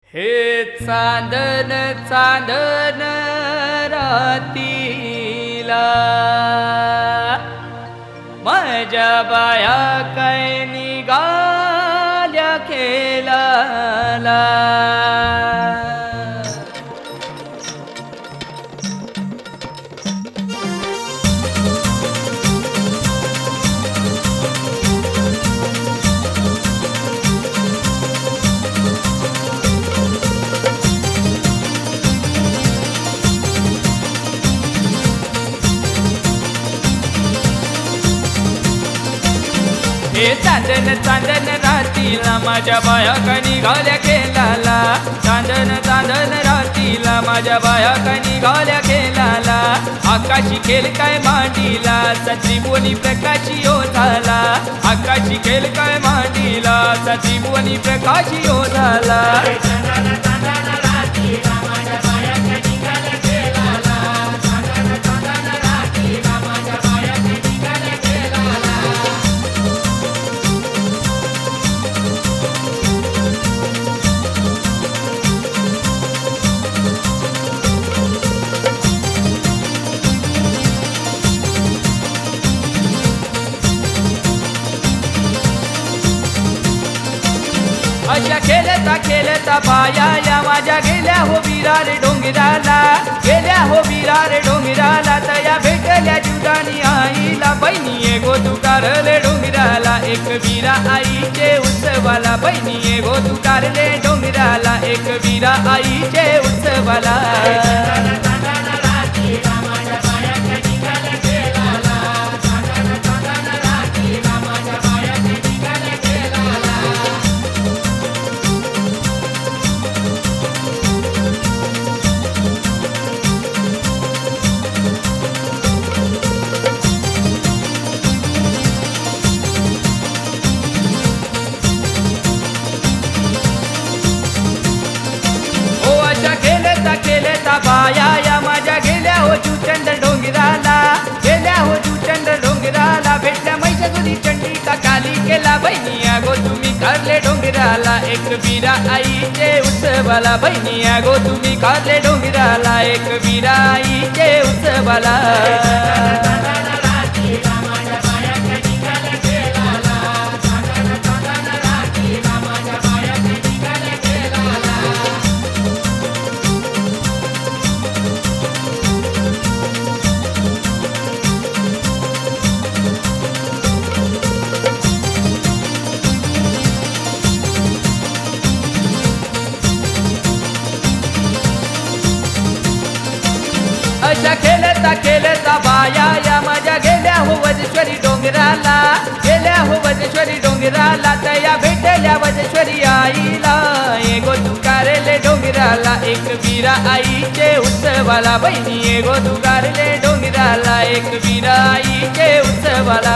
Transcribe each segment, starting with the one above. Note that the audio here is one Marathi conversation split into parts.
हे चांदन चांदन रातीला माझ्या बाया काय निघाल्या खेळाला। हे चांदन चांदन रातीला माझ्या बाया का निघाल्या खेळाला। चांदन चांदन रातीला माझ्या बाया का निघाल्या खेळाला। आकाशी खेळ काय मांडीला त्रिभुवनी प्रकाशी हो झाला। आकाशी खेळ काय मांडीला त्रिभुवनी प्रकाशी हो झाला। अशा खेळता खेळता बाया या माझ्या गेल्या हो विरार डोंगराला। गेल्या हो विरार डोंगराला तया भेटल्या जुदानी आईला। बहिणी गो तू कारले डोंगराला एक वीरा आईचे उत्सवाला। बहिणी गो तू कारले डोंगराला एक वीरा आईचे उत्सवाला। खेळता बाया या माझ्या गेल्या हो जुचंड डोंगराला। गेल्या हो जुचंड डोंगराला भेटल्या महिषासुरी चंडिका काली केला। बहिणी गो तुम्ही करले डोंगराला एक वीरा आईचे उत्सवाला। बहिणी गो तुम्ही करले डोंगराला एक वीरा आईचे उत्सवाला। अशा खेळता खेळता बाया या माझ्या गेल्या हो वजेश्वरी डोंगराला। गेल्या हो वजेश्वरी डोंगराला तया भेटल्या वजेश्वरी आईला। गो तू कारले डोंगराला एक वीरा आईचे उत्सवाला। बहिणी गो तू कारले डोंगराला एक वीरा आईचे उत्सवाला।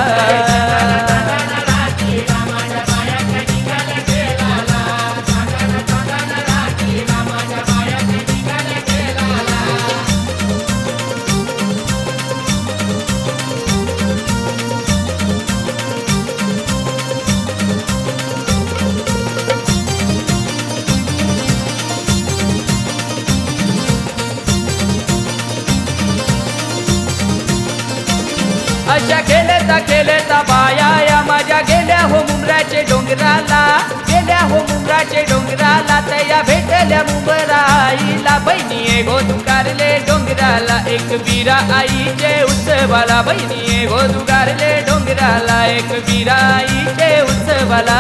अशा खेळता खेळता बाया या माझ्या गेल्या हो मुंबराचे डोंगराला। गेल्या हो मुंबराचे डोंगराला तया भेटल्या मुंबरा आईला। बहिणी गो तू कारले डोंगराला एक वीरा आईचे उत्सवाला। बहिणी गो तू कारले डोंगराला एक वीरा आईचे उत्सवाला।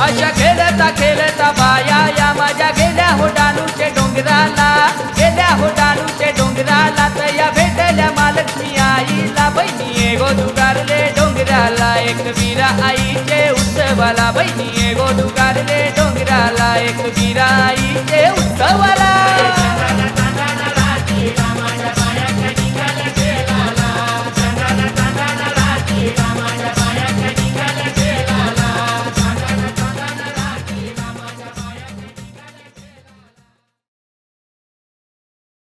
अशा खेळता खेळता बाया या माझ्या गेल्या हो डानूचे डोंगराला। गेल्या हो डानूचे डोंगराला तया भेटल्या महालक्ष्मी आईला। बहिणी गो तू कारले डोंगराला एक वीरा आईचे उत्सवाला। बहिणी गो तू कारले डोंगराला एक वीरा आईचे उत्सवाला।